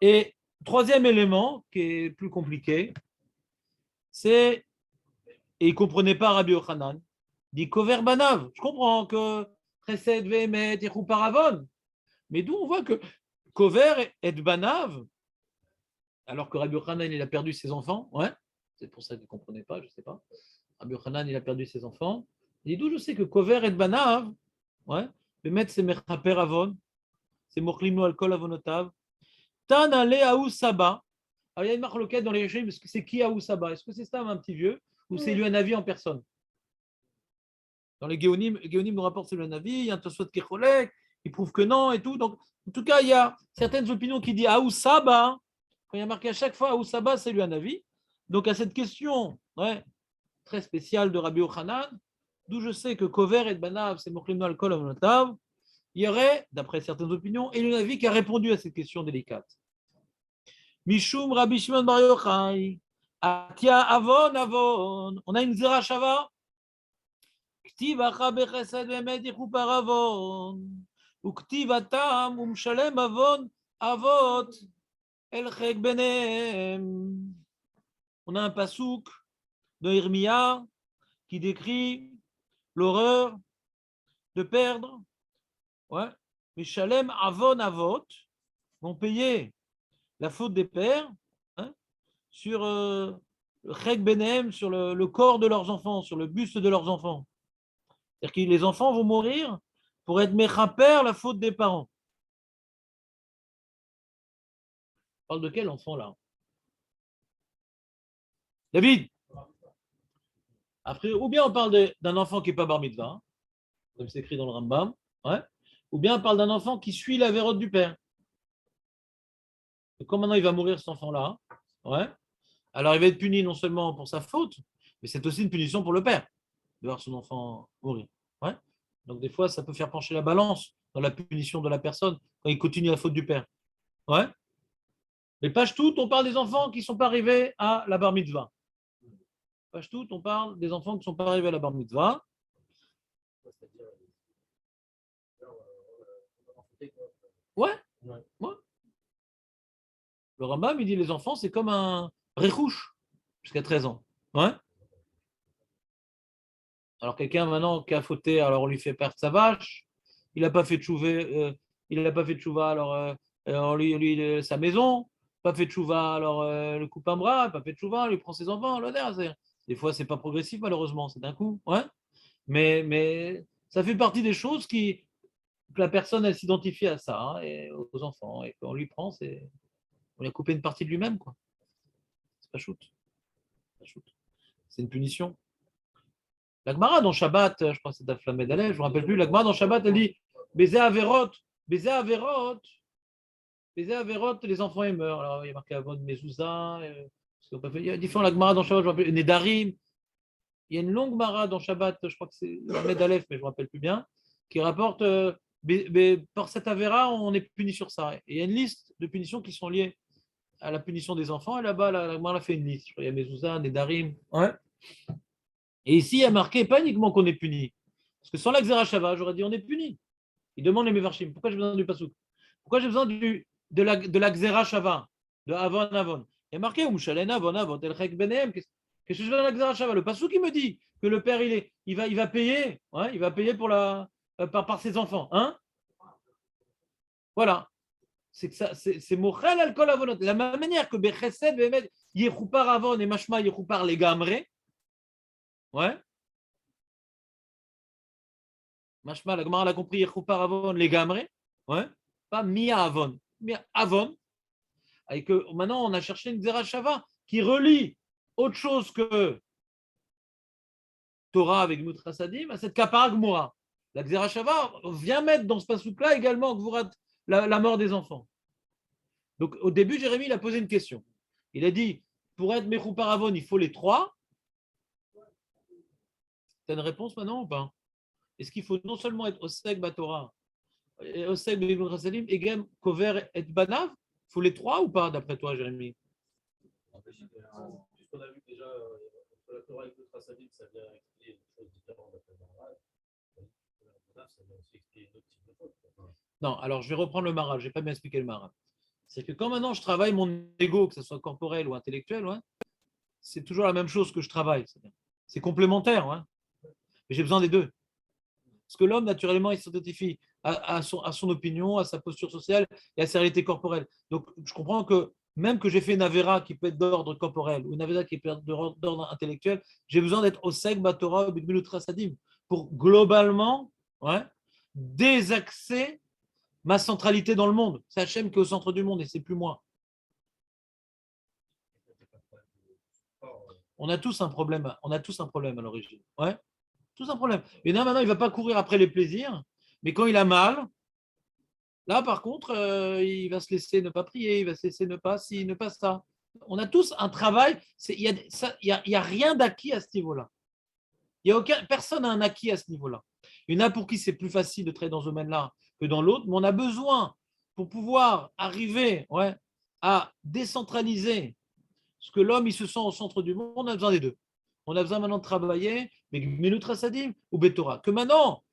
Speaker 1: Et troisième élément, qui est plus compliqué, c'est, et il ne comprenait pas Rabbi Yochanan, dit Kover Banav. Je comprends que Chesed, Vehemet, Yechou Paravon, mais d'où on voit que Kover et Banav, alors que Rabbi Yochanan, il a perdu ses enfants, ouais. C'est pour ça qu'il ne comprenait pas, je ne sais pas. Rabbi Yochanan, il a perdu ses enfants. Il dit d'où je sais que Kover et Banav, ouais, le maître c'est Mechaper Avon, c'est Mochlimno Alkol Avonotav. Tan Ale Aou Saba. Alors il y a une marloquette dans les régimes, parce que c'est qui Aou Saba? Est-ce que c'est ça un petit vieux ou c'est lui un avis en personne? Dans les Géonim nous rapporte c'est lui un avis, il y a un Tosfot Kecholek, il prouve que non et tout. Donc en tout cas, il y a certaines opinions qui disent Aou Saba. Quand il y a marqué à chaque fois Aou Saba, c'est lui un avis. Donc à cette question, ouais, très spéciale de Rabbi Yochanan, d'où je sais que Kover et Banav, c'est Mochlimno Alkol Avonotav, il y aurait, d'après certaines opinions, et avis qui a répondu à cette question délicate. Mishum Rabbi Shimon Bar Yochai. Atia avon avon. On a une zera shava. כתיב אחר בחסד באמת יכופר עוון, וכתיב התם ומשלם עוון אבות אל חק ביניהם. On a un pasouk de Irmia qui décrit l'horreur de perdre. Ouais. Mishalem avon avot vont payer la faute des pères, hein, sur le chek benem, sur le corps de leurs enfants, sur le buste de leurs enfants. C'est-à-dire que les enfants vont mourir pour être mechaper la faute des parents. On parle de quel enfant là? David. Après, ou bien on parle d'un enfant qui n'est pas bar mitzvah, hein, comme c'est écrit dans le Rambam, ouais, ou bien on parle d'un enfant qui suit la vérote du père. Et comme maintenant il va mourir cet enfant-là, ouais, alors il va être puni non seulement pour sa faute, mais c'est aussi une punition pour le père de voir son enfant mourir. Ouais. Donc des fois, ça peut faire pencher la balance dans la punition de la personne quand il continue la faute du père. Ouais. Mais page toute, on parle des enfants qui ne sont pas arrivés à la bar mitzvah. Page toute, on parle des enfants qui ne sont pas arrivés à la bar mitzvah. Ouais. Ouais. Le Rambam, il dit les enfants, c'est comme un réchouche jusqu'à 13 ans. Ouais. Alors quelqu'un maintenant qui a fauté, alors on lui fait perdre sa vache, il n'a pas fait de chouva, il n'a pas fait de chouva, alors on lui sa maison, pas fait de chouva, alors le coupe un bras, pas fait de chouva, on lui prend ses enfants, des fois c'est pas progressif malheureusement, c'est d'un coup, ouais. Mais ça fait partie des choses que la personne elle s'identifie à ça, hein, et aux enfants, et quand on lui prend, on lui a coupé une partie de lui-même, quoi. C'est pas shoot. C'est une punition. La Gemara dans Shabbat, je crois que c'est Aflamed Alef, je ne me rappelle plus, la Gemara dans Shabbat, elle dit Baiser Averot, les enfants ils meurent. Alors il y a marqué Avon Mezouza, il y a différents la Gemara dans Shabbat, je me rappelle, Nedarim. Il y a une longue Gemara dans Shabbat, je crois que c'est Ahmed Alef, mais je ne me rappelle plus bien, qui rapporte par cette Avera, on est puni sur ça. Et il y a une liste de punitions qui sont liées à la punition des enfants, et là-bas, la Gemara a fait une liste. Il y a Mezouza, Nedarim. Ouais. Et ici, il y a marqué pas uniquement qu'on est puni. Parce que sans la Xera Shava, j'aurais dit on est puni. Il demande les Mevarchim. Pourquoi j'ai besoin du Pasouk? Pourquoi j'ai besoin de la Xera Shava? De Avon Avon. Il y a marqué Umshalen Avon Avon, El Chek Benem. Qu'est-ce que je veux de la Xera Shava? Le Pasouk qui me dit que le père, il va payer. Ouais, il va payer par ses enfants. Hein? Voilà. C'est Mochel Alkol Avonot. De la même manière que Bechesed, Behemet, Yechoupar Avon et Mashma Yechoupar les Gamre. Ouais. Mashma, la Gemara l'a compris, Yechoupar Avon, les Gamre. Ouais. Pas Mia Avon. Mia Avon. Et que maintenant, on a cherché une Xera Shava qui relie autre chose que Torah avec Mutra Sadim à cette Kapara Gmora. La Xera Shava vient mettre dans ce pasouk-là également la mort des enfants. Donc, au début, Jérémie il a posé une question. Il a dit, pour être Mechoupar Avon, il faut les trois. Tu as une réponse maintenant ou pas? Est-ce qu'il faut non seulement être Osek Batora, Osek Bimut Sadim, et Gem Kover et Banav? Il faut les trois ou pas, d'après toi, Jérémy?
Speaker 4: Puisqu'on a vu déjà entre la Torah et le Sadim, ça vient expliquer des choses différentes d'après le Maharal. Ça vient aussi expliquer d'autres types de fautes.
Speaker 1: Non, alors je vais reprendre le Maharal, je n'ai pas bien expliqué le Maharal. C'est que quand maintenant je travaille mon ego, que ce soit corporel ou intellectuel, ouais, c'est toujours la même chose que je travaille. C'est complémentaire, ouais. Mais j'ai besoin des deux. Parce que l'homme, naturellement, il s'identifie à son opinion, à sa posture sociale et à sa réalité corporelle. Donc, je comprends que même que j'ai fait une avéra qui peut être d'ordre corporel ou une avéra qui peut être d'ordre intellectuel, j'ai besoin d'être au sec, batora, bidmilutra sadim, pour globalement, ouais, désaxer ma centralité dans le monde. C'est Hachem qui est au centre du monde et c'est plus moi. On a tous un problème à l'origine. Ouais. Tout un problème. Et là, maintenant, il ne va pas courir après les plaisirs, mais quand il a mal, là, par contre, il va se laisser ne pas prier, il va se laisser ne pas ci, ne pas ça. On a tous un travail, il n'y a rien d'acquis à ce niveau-là. Personne n'a un acquis à ce niveau-là. Il y en a pour qui c'est plus facile de travailler dans ce domaine-là que dans l'autre, mais on a besoin, pour pouvoir arriver, ouais, à décentraliser ce que l'homme il se sent au centre du monde, on a besoin des deux. On a besoin maintenant de travailler, mais Gmilut Rasadim ou Betorah. Que maintenant,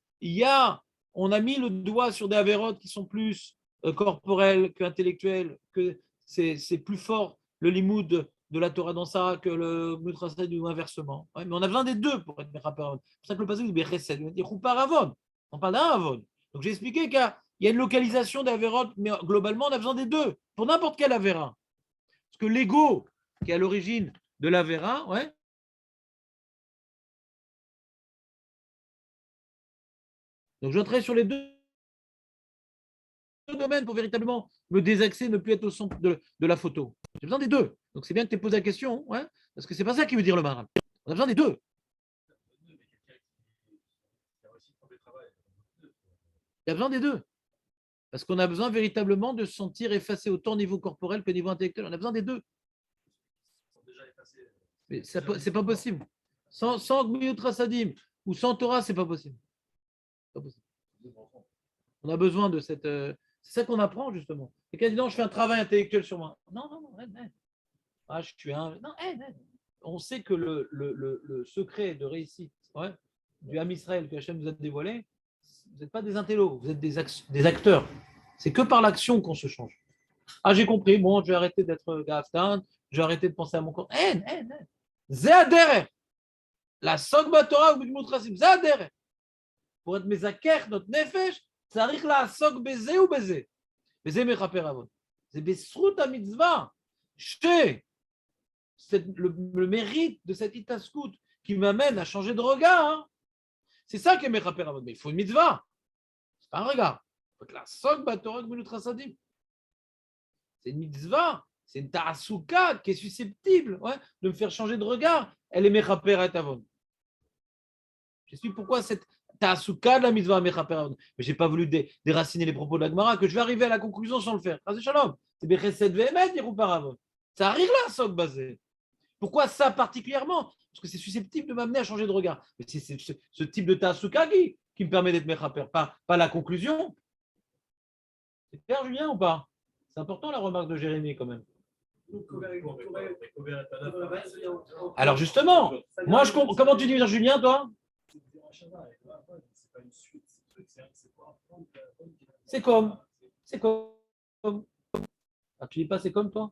Speaker 1: on a mis le doigt sur des avérotes qui sont plus corporels qu'intellectuels, que c'est plus fort le limoud de la Torah dans ça que le Gmilut Rasadim ou inversement. Ouais, mais on a besoin des deux pour être Mechaper Avon. C'est pour ça que le passage dit Bechesed, il dit Choupar Avon. On parle d'un Avon. Donc j'ai expliqué qu'il y a une localisation d'Averot, mais globalement, on a besoin des deux, pour n'importe quel Avera. Parce que l'ego, qui est à l'origine de l'Avera, ouais. Donc je traite sur les deux domaines pour véritablement me désaxer, ne plus être au centre de la photo. J'ai besoin des deux. Donc c'est bien que tu aies posé la question, ouais, parce que c'est pas ça qui veut dire le maral. On a besoin des deux. Il y a besoin des deux. Parce qu'on a besoin véritablement de se sentir effacé autant au niveau corporel que au niveau intellectuel. On a besoin des deux. Mais c'est pas possible. Sans Gmilut Rasadim ou sans Torah, c'est pas possible. Pas possible. On a besoin de cette. C'est ça qu'on apprend justement. Et quand dit non, je fais un travail intellectuel sur moi. Non. Ah, je suis un. Non, on sait que le secret de réussite du Ham Israël que Hachem nous a dévoilé, vous n'êtes pas des intellos, vous êtes des acteurs. C'est que par l'action qu'on se change. Ah, j'ai compris, bon, je vais arrêter d'être Gaftan, je vais arrêter de penser à mon corps. Zéader, la Sogba Torah ou Gmut Rasim, Zéader. Pour être Mezaker, notre Nefesh, ça arrive là à Sog Bézé ou Bézé. Bézé Mechaper Avon. C'est Besrout à Mitzvah. Chez le mérite de cette Itaskout qui m'amène à changer de regard. Hein. C'est ça qui est Mechaper Avon. Mais il faut une Mitzvah. C'est pas un regard. Il faut que la Sogba Torah ou Gmut Rasadim. C'est une mitzvah, c'est une ta'asuka qui est susceptible de me faire changer de regard. Elle est mechaper et avon. Je suis pourquoi cette ta'asuka de la mitzvah mechaper avon. Mais je n'ai pas voulu déraciner les propos de la Gemara, que je vais arriver à la conclusion sans le faire. C'est bechesed ve'emet yichupar avon. Ça arrive là, sok basé. Pourquoi ça particulièrement? Parce que c'est susceptible de m'amener à changer de regard. Mais c'est ce type de ta'asuka qui me permet d'être mechaper, pas la conclusion. C'est clair, Julien, ou pas? C'est important la remarque de Jérémie quand même. Alors justement, moi je comprends. Comment tu dis Julien, toi? C'est comme. Ah, tu dis pas c'est comme toi?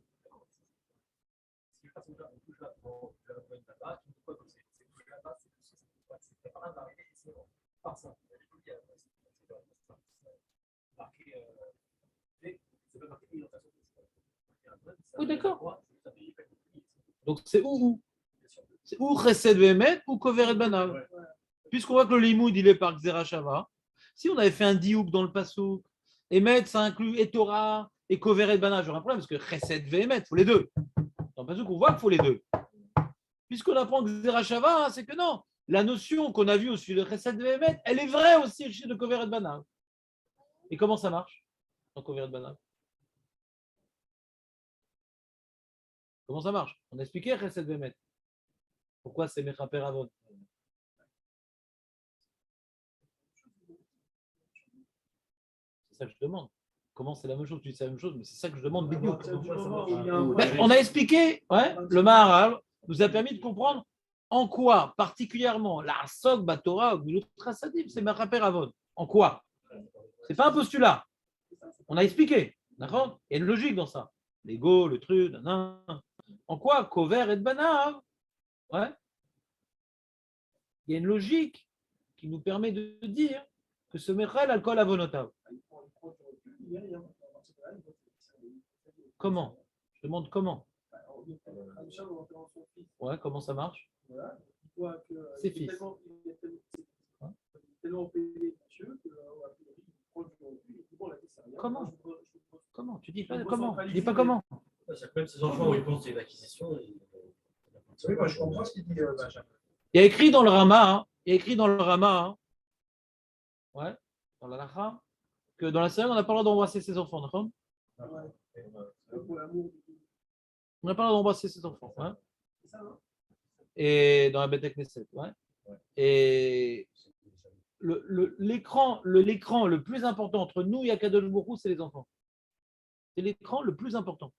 Speaker 1: Oui, d'accord. Donc c'est où? C'est ou Chesed Vehemet ou Koveret Banav. Puisqu'on voit que le limoud il est par Xerashava, si on avait fait un diouk dans le Passouk, Emet ça inclut et Torah et Koveret Banav, j'aurais un problème parce que Chesed Vehemet, il faut les deux. Dans le Passouk, on voit qu'il faut les deux. Puisqu'on apprend Xerashava, c'est que non. La notion qu'on a vue au sujet de Chesed Vehemet, elle est vraie aussi au sujet de Koveret Banav. Et comment ça marche dans Koveret Banav? Comment ça marche? On a expliqué Chesed Vehemet. Pourquoi c'est Mechaper Avon? C'est ça que je demande. Comment c'est la même chose? Tu dis c'est la même chose, mais c'est ça que je demande. On a expliqué, le Maharal nous a permis de comprendre en quoi, particulièrement, la Sog Batora ou l'autre Trasadim, c'est Mechaper Avon. En quoi? C'est pas un postulat. On a expliqué. D'accord? Il y a une logique dans ça. L'ego, le truc, en quoi Kover et Banav? Il y a une logique qui nous permet de dire que ce Mechel alcool avonotav. Comment? Je demande comment. Comment ça marche? C'est fils. Comment? Tu dis pas comment? Tu dis pas comment?
Speaker 4: Même ces enfants où ils pensent que c'est une acquisition.
Speaker 3: Oui, moi je comprends ce qu'il dit, Benjamin.
Speaker 1: Il y a écrit dans le Rama, dans la Lacha, que dans la série, on n'a pas le droit d'embrasser ses enfants, d'accord? On n'a pas le droit d'embrasser ses enfants. Et dans la Beth Knesset, Et l'écran le plus important entre nous et Akadosh Baruch Hu, c'est les enfants. C'est l'écran le plus important.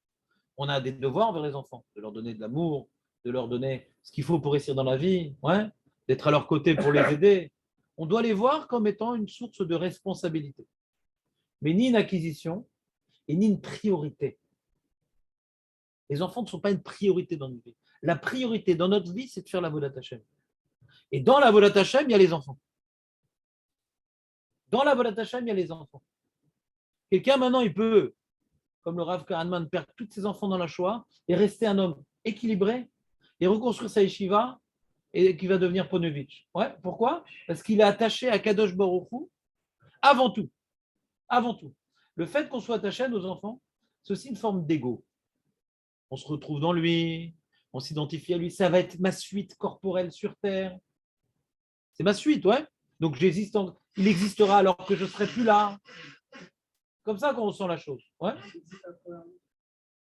Speaker 1: On a des devoirs envers les enfants, de leur donner de l'amour, de leur donner ce qu'il faut pour réussir dans la vie, ouais, d'être à leur côté pour les aider. On doit les voir comme étant une source de responsabilité, mais ni une acquisition et ni une priorité. Les enfants ne sont pas une priorité dans notre vie. La priorité dans notre vie, c'est de faire la Vodat Hashem. Et dans la Vodat Hashem, il y a les enfants. Dans la Vodat Hashem, il y a les enfants. Quelqu'un maintenant, il peut, comme le Rav Kahanman, perdre tous ses enfants dans la Shoah et rester un homme équilibré et reconstruire sa yeshiva et qui va devenir Ponovitch. Ouais, pourquoi? Parce qu'il est attaché à Kadosh Baruch Hu avant tout. Avant tout. Le fait qu'on soit attaché à nos enfants, c'est aussi une forme d'ego. On se retrouve dans lui, on s'identifie à lui, ça va être ma suite corporelle sur Terre. C'est ma suite, ouais. Donc il existera alors que je ne serai plus là. Comme ça qu'on ressent la chose. Ouais.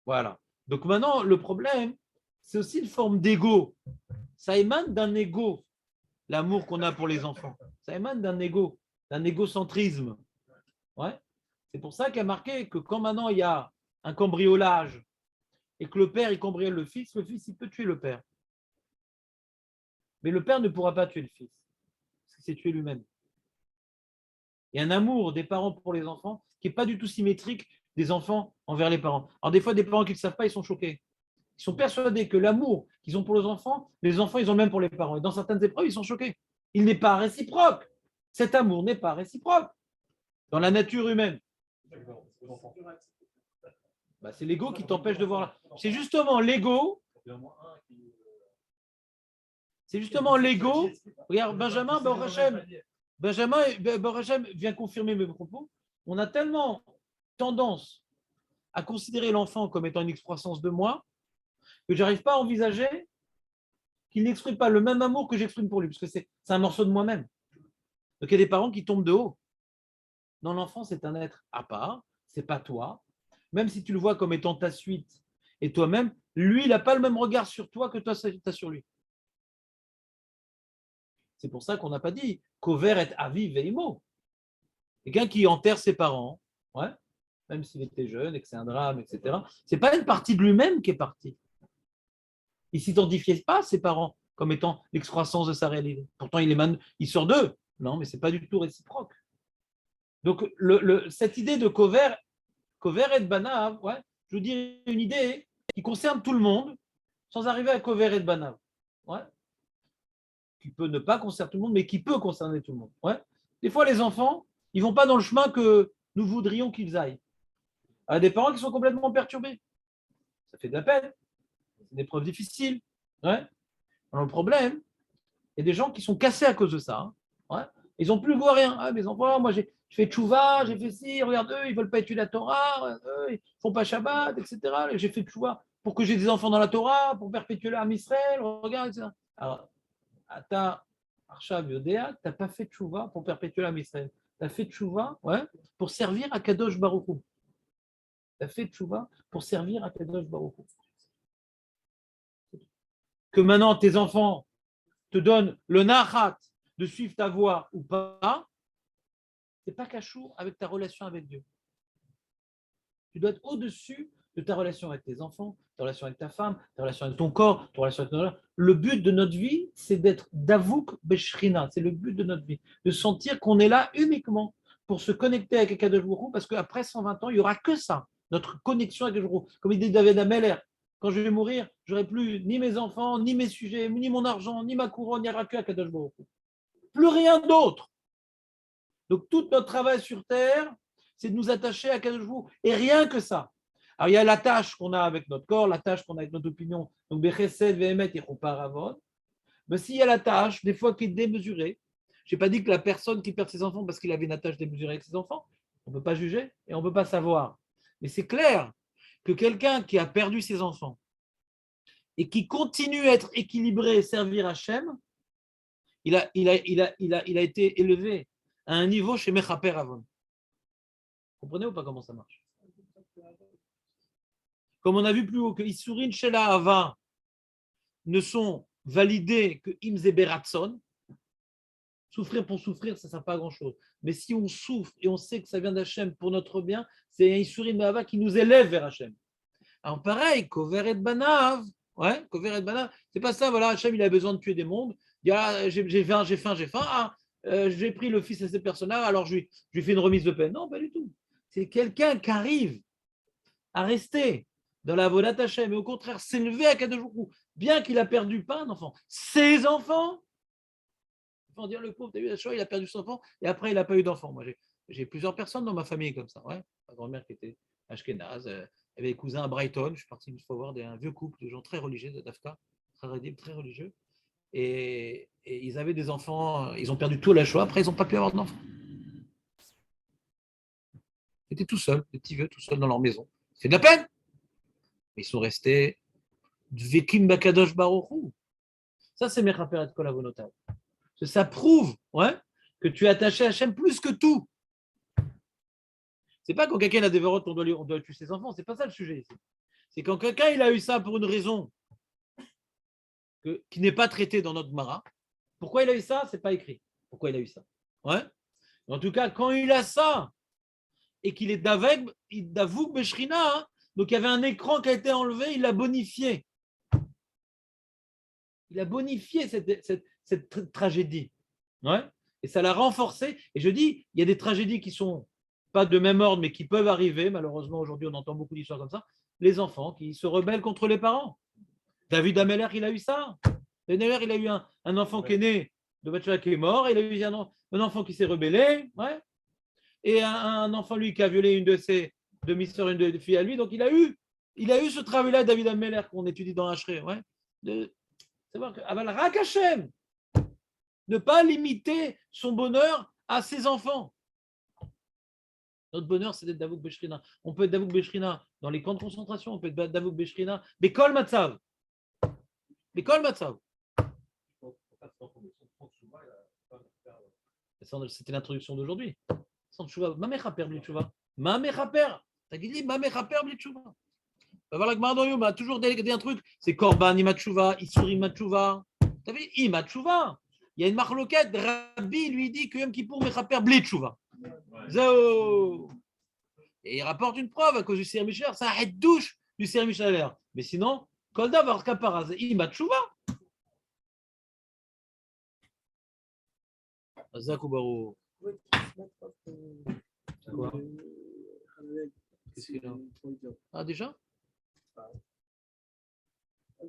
Speaker 1: Voilà. Donc maintenant, le problème, c'est aussi une forme d'ego. Ça émane d'un ego, l'amour qu'on a pour les enfants. Ça émane d'un égocentrisme. Ouais. C'est pour ça qu'il y a marqué que quand maintenant il y a un cambriolage et que le père il cambriole le fils il peut tuer le père. Mais le père ne pourra pas tuer le fils, parce qu'il s'est tué lui-même. Il y a un amour des parents pour les enfants qui n'est pas du tout symétrique des enfants envers les parents. Alors des fois, des parents qui ne le savent pas, ils sont choqués. Ils sont persuadés que l'amour qu'ils ont pour les enfants, ils ont le même pour les parents. Et dans certaines épreuves, ils sont choqués. Il n'est pas réciproque. Cet amour n'est pas réciproque dans la nature humaine. Bah, c'est l'ego qui t'empêche de voir. C'est justement l'ego. C'est justement l'ego. Regarde, Benjamin Borachem vient confirmer mes propos. On a tellement tendance à considérer l'enfant comme étant une excroissance de moi que je n'arrive pas à envisager qu'il n'exprime pas le même amour que j'exprime pour lui, parce que c'est un morceau de moi-même. Donc il y a des parents qui tombent de haut. Non, l'enfant, c'est un être à part, c'est pas toi. Même si tu le vois comme étant ta suite et toi-même, lui, il n'a pas le même regard sur toi que toi, tu as sur lui. C'est pour ça qu'on n'a pas dit qu'Over est avi veimo. Quelqu'un qui enterre ses parents, ouais, même s'il était jeune et que c'est un drame, etc., ce n'est pas une partie de lui-même qui est partie. Il ne s'identifiait pas à ses parents comme étant l'excroissance de sa réalité. Pourtant, il sort d'eux. Non, mais ce n'est pas du tout réciproque. Donc, cette idée de Kover et de Banav, ouais, je vous dis une idée qui concerne tout le monde, sans arriver à Kover et de Banav. Ouais. Qui peut ne pas concerner tout le monde, mais qui peut concerner tout le monde. Ouais. Des fois, les enfants, ils ne vont pas dans le chemin que nous voudrions qu'ils aillent. Il y a des parents qui sont complètement perturbés. Ça fait de la peine. C'est une épreuve difficile. Ouais. Alors, le problème, il y a des gens qui sont cassés à cause de ça. Hein. Ouais. Ils n'ont plus le goût à rien. Ah, mes enfants, moi, j'ai fait tchouva, j'ai fait ci, regarde, eux, ils ne veulent pas étudier la Torah, eux, ils ne font pas Shabbat, etc. J'ai fait tchouva pour que j'ai des enfants dans la Torah, pour perpétuer l'âme Israël, regarde, etc. Alors, tu n'as pas fait tchouva pour perpétuer l'âme Israël. Tu as fait tchouva, ouais, pour servir à Kadosh Baruch Hu. Tu as fait tchouva pour servir à Kadosh Baruch Hu. Que maintenant tes enfants te donnent le nachat de suivre ta voie ou pas, c'est pas cachour avec ta relation avec Dieu. Tu dois être au-dessus de ta relation avec tes enfants, ta relation avec ta femme, ta relation avec ton corps, ta relation avec ton... Le but de notre vie, c'est d'être Davouk Beshrina. C'est le but de notre vie. De sentir qu'on est là uniquement pour se connecter avec Akadosh Baruch Hu, parce qu'après 120 ans, il n'y aura que ça, notre connexion avec Akadosh Baruch Hu. Comme il dit David Ameller, quand je vais mourir, je n'aurai plus ni mes enfants, ni mes sujets, ni mon argent, ni ma couronne, il n'y aura que Akadosh Baruch Hu. Plus rien d'autre. Donc tout notre travail sur Terre, c'est de nous attacher à Akadosh Baruch Hu. Et rien que ça. Alors, il y a la tâche qu'on a avec notre corps, la tâche qu'on a avec notre opinion. Donc, Bechesed, Vehemet, et Choparavon. Mais s'il y a la tâche, des fois qui est démesurée, je n'ai pas dit que la personne qui perd ses enfants parce qu'il avait une tâche démesurée avec ses enfants, on ne peut pas juger et on ne peut pas savoir. Mais c'est clair que quelqu'un qui a perdu ses enfants et qui continue à être équilibré et servir Hachem, il a été élevé à un niveau chez Mechaper Avon. Vous comprenez ou pas comment ça marche? Comme on a vu plus haut, que Isurin Shela Hava ne sont validés que Imze Beratson. Souffrir pour souffrir, ça ne sert pas à grand-chose. Mais si on souffre et on sait que ça vient d'Hachem pour notre bien, c'est un Isurin Hava qui nous élève vers Hachem. Alors pareil, Kover et Banav. Ouais, Kover et Banav. C'est pas ça, voilà, Hachem, il a besoin de tuer des mondes. Il dit, ah, j'ai faim. Ah, j'ai pris le fils de cette personne-là, alors je lui fais une remise de peine. Non, pas du tout. C'est quelqu'un qui arrive à rester dans la Vodat Hachem, mais au contraire s'élever à Kadosh Baruch Hu, bien qu'il a perdu pas un enfant, ses enfants. Il faut dire le pauvre, tu as vu la Shoah, il a perdu son enfant et après il n'a pas eu d'enfant. Moi, j'ai plusieurs personnes dans ma famille comme ça. Ouais. Ma grand-mère qui était ashkénaze, avait des cousins à Brighton. Je suis parti une fois voir un vieux couple de gens très religieux, d'Afka, très religieux. Et ils avaient des enfants, ils ont perdu tout à la Shoah, après ils n'ont pas pu avoir d'enfants. Ils étaient tout seuls, des petits vieux, tout seuls dans leur maison. C'est de la peine. Ils sont restés Dvekim Bakadosh Baruchu. Ça, c'est Mechaper et Kol Avonotav. Ça prouve que tu es attaché à Hachem plus que tout. C'est pas quand quelqu'un a des vérotes, on doit tuer ses enfants. C'est pas ça le sujet ici. C'est quand quelqu'un il a eu ça pour une raison qui n'est pas traitée dans notre Mara. Pourquoi il a eu ça? C'est pas écrit. Pourquoi il a eu ça? Ouais. En tout cas, quand il a ça et qu'il est d'Avouk Beshrina, donc il y avait un écran qui a été enlevé, il l'a bonifié. Il a bonifié cette tragédie. Ouais. Et ça l'a renforcé. Et je dis, il y a des tragédies qui sont pas de même ordre, mais qui peuvent arriver. Malheureusement, aujourd'hui, on entend beaucoup d'histoires comme ça. Les enfants qui se rebellent contre les parents. David Ameller, il a eu ça. David Ameller, il a eu un enfant qui est né de Bathsheba qui est mort. Il a eu un enfant qui s'est rebellé. Ouais. Et un enfant, lui, qui a violé une de ses demi-sœurs, une de filles à lui. Donc, il a eu ce travail-là, David Ameller, qu'on étudie dans Hachré. Ouais. De savoir que Aval Rak Hashem, ne pas limiter son bonheur à ses enfants. Notre bonheur, c'est d'être Davouk Beshrina. On peut être Davouk Beshrina dans les camps de concentration, on peut être Davouk Beshrina. Bekol Matzav. Bekol Matzav. C'était l'introduction d'aujourd'hui. Sans tchouva. Ma mère a perdu le tchouva. Ma mère a perdu. T'as dit, ma mère a perdu le tchouva. Voilà que Mardoyum a toujours dit un truc. C'est Korban, Imatchouva, Issuri, Imatchouva. T'as vu, Imatchouva. Il y a une marloquette, Rabbi lui dit que Yom Kippour mechaper bli tchouva. Zao. Et il rapporte une preuve à cause du Sir Michel, c'est un head douche du Sir Michel. Mais sinon, Kolda va kapara, Ima tchouva. Zakoubarou. C'est quoi? Qu'est-ce qu'il a? Ah, déjà?